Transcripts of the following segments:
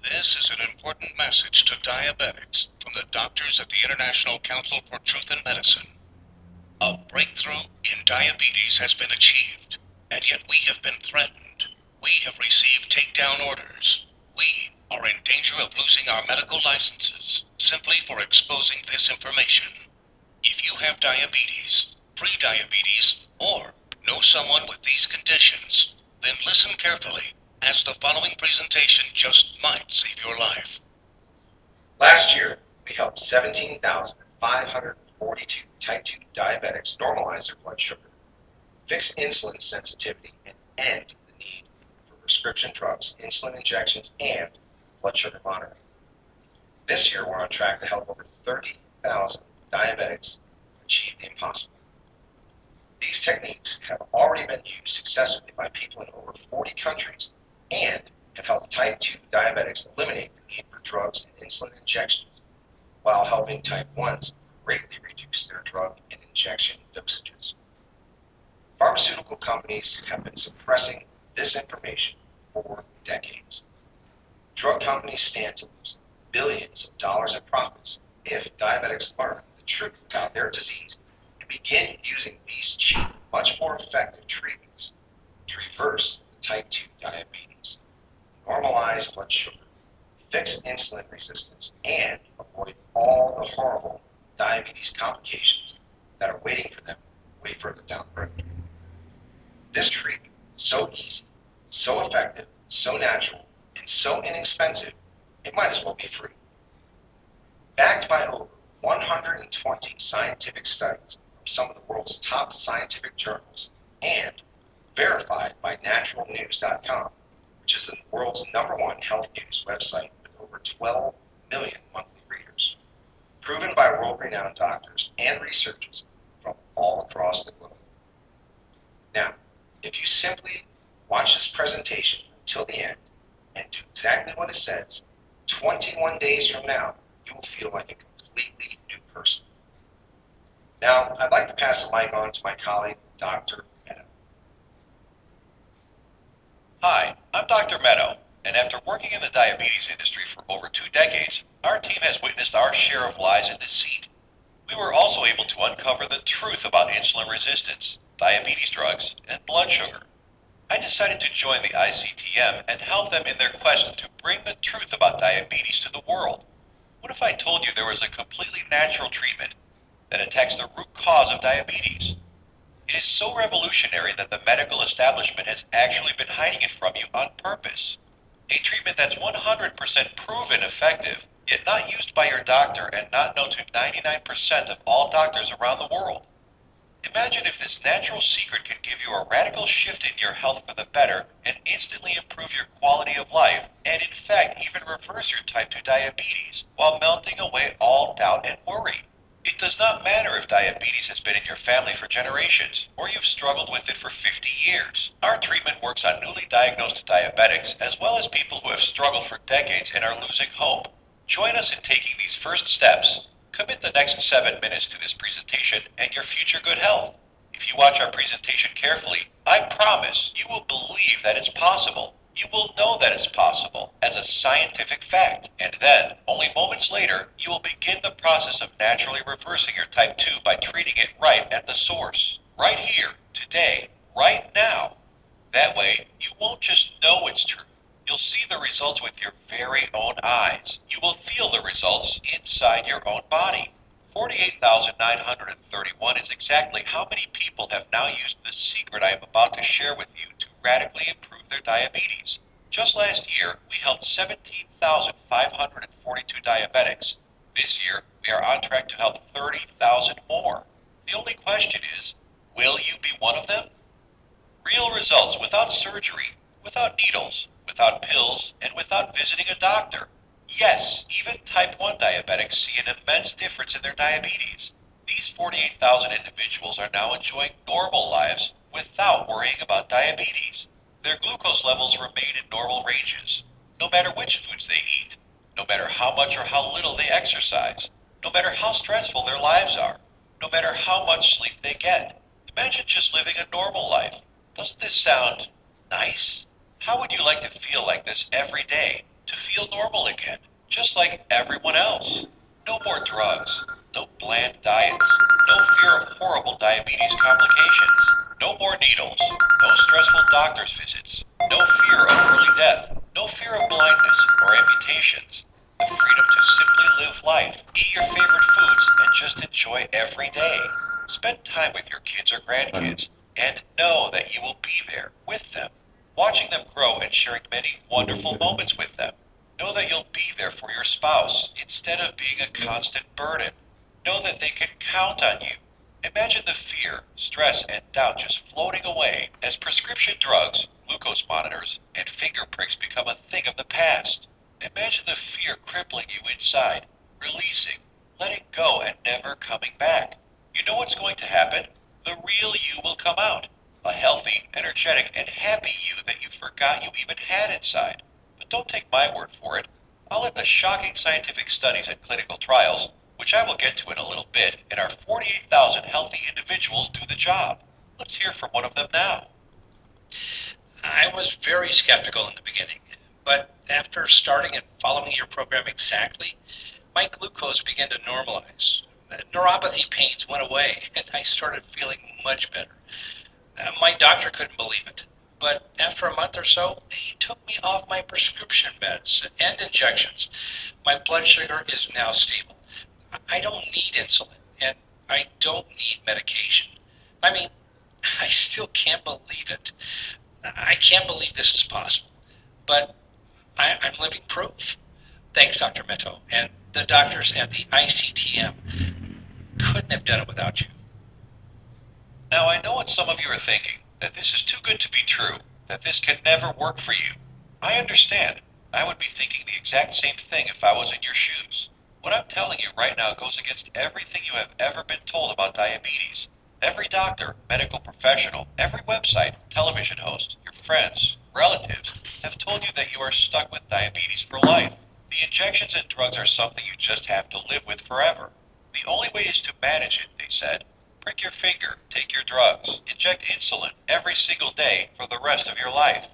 This is an important message to diabetics from the doctors at the International Council for Truth in Medicine. A breakthrough in diabetes has been achieved, and yet we have been threatened. We have received takedown orders. We are in danger of losing our medical licenses simply for exposing this information. If you have diabetes, pre-diabetes, or know someone with these conditions, then listen carefully, as the following presentation just might save your life. Last year, we helped 17,542 type 2 diabetics normalize their blood sugar, fix insulin sensitivity, and end the need for prescription drugs, insulin injections, and blood sugar monitoring. This year, we're on track to help over 30,000 diabetics achieve the impossible. These techniques have already been used successfully by people in over 40 countries and have helped type 2 diabetics eliminate the need for drugs and insulin injections, while helping type 1s greatly reduce their drug and injection dosages. Pharmaceutical companies have been suppressing this information for decades. Drug companies stand to lose billions of dollars in profits if diabetics learn the truth about their disease and begin using these cheap, much more effective treatments to reverse the type 2 diabetes, normalize blood sugar, fix insulin resistance, and avoid all the horrible diabetes complications that are waiting for them way further down the road. This treatment is so easy, so effective, so natural, and so inexpensive, it might as well be free. Backed by over 120 scientific studies from some of the world's top scientific journals, and verified by naturalnews.com, which is the world's #1 health news website with over 12 million monthly readers, proven by world-renowned doctors and researchers from all across the globe. Now, if you simply watch this presentation until the end and do exactly what it says, 21 days from now, you will feel like a completely new person. Now, I'd like to pass the mic on to my colleague, Dr. Meadow. Hi, I'm Dr. Meadow, and after working in the diabetes industry for over 2 decades, our team has witnessed our share of lies and deceit. We were also able to uncover the truth about insulin resistance, diabetes drugs, and blood sugar. I decided to join the ICTM and help them in their quest to bring the truth about diabetes to the world. What if I told you there was a completely natural treatment that attacks the root cause of diabetes? It is so revolutionary that the medical establishment has actually been hiding it from you on purpose. A treatment that's 100% proven effective, yet not used by your doctor and not known to 99% of all doctors around the world. Imagine if this natural secret can give you a radical shift in your health for the better and instantly improve your quality of life, and in fact even reverse your type 2 diabetes while melting away all doubt and worry. It does not matter if diabetes has been in your family for generations or you've struggled with it for 50 years. Our treatment works on newly diagnosed diabetics as well as people who have struggled for decades and are losing hope. Join us in taking these first steps. Commit the next 7 minutes to this presentation and your future good health. If you watch our presentation carefully, I promise you will believe that it's possible. You will know that it's possible as a scientific fact, and then, only moments later, you will begin the process of naturally reversing your type 2 by treating it right at the source, right here, today, right now. That way, you won't just know it's true. You'll see the results with your very own eyes. You will feel the results inside your own body. 48,931 is exactly how many people have now used the secret I am about to share with you to radically improve their diabetes. Just last year, we helped 17,542 diabetics. This year, we are on track to help 30,000 more. The only question is, will you be one of them? Real results without surgery, without needles, without pills, and without visiting a doctor. Yes, even type 1 diabetics see an immense difference in their diabetes. These 48,000 individuals are now enjoying normal lives without worrying about diabetes. Their glucose levels remain in normal ranges, no matter which foods they eat, no matter how much or how little they exercise, no matter how stressful their lives are, no matter how much sleep they get. Imagine just living a normal life. Doesn't this sound nice? How would you like to feel like this every day? to feel normal again, just like everyone else. No more drugs, no bland diets, no fear of horrible diabetes complications, no more needles, no stressful doctor's visits, no fear of early death, no fear of blindness or amputations. The freedom to simply live life, eat your favorite foods, and just enjoy every day. Spend time with your kids or grandkids, and know that you will be there with them, watching them grow and sharing many wonderful moments with them. Know that you'll be there for your spouse instead of being a constant burden. Know that they can count on you. Imagine the fear, stress, and doubt just floating away as prescription drugs, glucose monitors, and finger pricks become a thing of the past. Imagine the fear crippling you inside, releasing, letting go, and never coming back. You know what's going to happen? The real you will come out. A healthy, energetic, and happy you that you forgot you even had inside. But don't take my word for it. I'll let the shocking scientific studies and clinical trials, which I will get to in a little bit, and our 48,000 healthy individuals do the job. Let's hear from one of them now. I was very skeptical in the beginning, but after starting and following your program exactly, my glucose began to normalize. The neuropathy pains went away, and I started feeling much better. My doctor couldn't believe it, but after a month or so, he took me off my prescription meds and injections. My blood sugar is now stable. I don't need insulin, and I don't need medication. I mean, I still can't believe it. I can't believe this is possible, but I'm living proof. Thanks, Dr. Meto, and the doctors at the ICTM. Couldn't have done it without you. Now I know what some of you are thinking, that this is too good to be true, that this can never work for you. I understand. I would be thinking the exact same thing if I was in your shoes. What I'm telling you right now goes against everything you have ever been told about diabetes. Every doctor, medical professional, every website, television host, your friends, relatives have told you that you are stuck with diabetes for life. The injections and drugs are something you just have to live with forever. The only way is to manage it, they said. Prick your finger, take your drugs, inject insulin every single day for the rest of your life.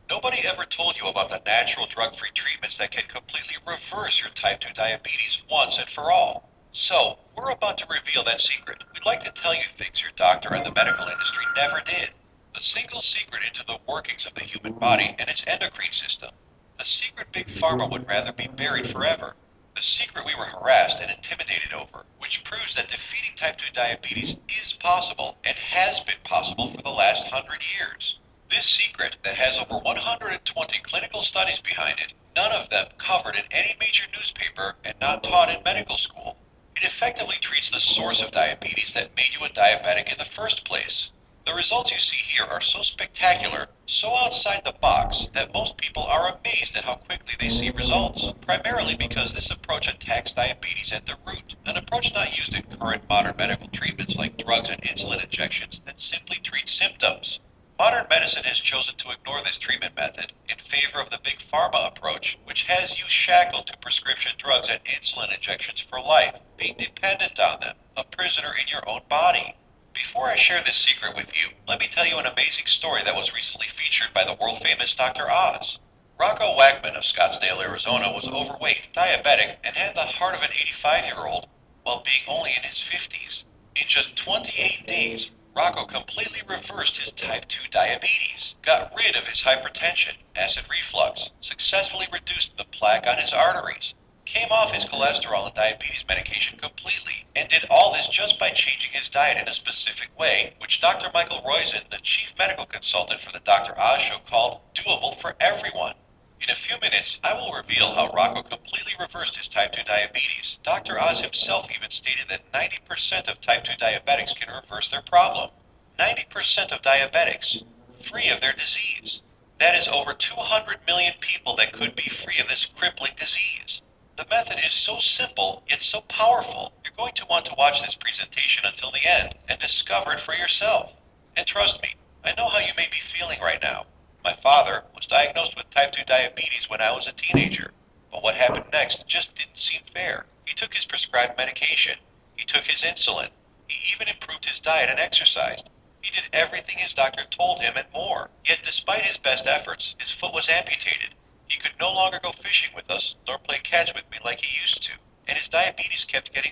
Nobody ever told you about the natural drug-free treatments that can completely reverse your type 2 diabetes once and for all. So, we're about to reveal that secret. We'd like to tell you things your doctor and the medical industry never did. The single secret into the workings of the human body and its endocrine system. The secret Big Pharma would rather be buried forever. The secret we were harassed and intimidated over, which proves that defeating type 2 diabetes is possible and has been possible for the last 100 years. This secret that has over 120 clinical studies behind it, none of them covered in any major newspaper and not taught in medical school. It effectively treats the source of diabetes that made you a diabetic in the first place. The results you see here are so spectacular, so outside the box, that most people are amazed at how quickly they see results, primarily because this approach attacks diabetes at the root, an approach not used in current modern medical treatments like drugs and insulin injections that simply treat symptoms. Modern medicine has chosen to ignore this treatment method in favor of the Big Pharma approach, which has you shackled to prescription drugs and insulin injections for life, being dependent on them, a prisoner in your own body. Before I share this secret with you, let me tell you an amazing story that was recently featured by the world-famous Dr. Oz. Rocco Wackman of Scottsdale, Arizona was overweight, diabetic, and had the heart of an 85-year-old while being only in his 50s. In just 28 days, Rocco completely reversed his type 2 diabetes, got rid of his hypertension, acid reflux, successfully reduced the plaque on his arteries, came off his cholesterol and diabetes medication completely, and did all this just by changing his diet in a specific way, which Dr. Michael Roizen, the chief medical consultant for the Dr. Oz show, called doable for everyone. In a few minutes, I will reveal how Rocco completely reversed his type 2 diabetes. Dr. Oz himself even stated that 90% of type 2 diabetics can reverse their problem. 90% of diabetics, free of their disease. That is over 200 million people that could be free of this crippling disease. The method is so simple, yet so powerful, you're going to want to watch this presentation until the end and discover it for yourself. And trust me, I know how you may be feeling right now. My father was diagnosed with type 2 diabetes when I was a teenager, but what happened next just didn't seem fair. He took his prescribed medication. He took his insulin. He even improved his diet and exercised. He did everything his doctor told him and more. Yet despite his best efforts, his foot was amputated. He could no longer go fishing with us nor play catch with me like he used to, and his diabetes kept getting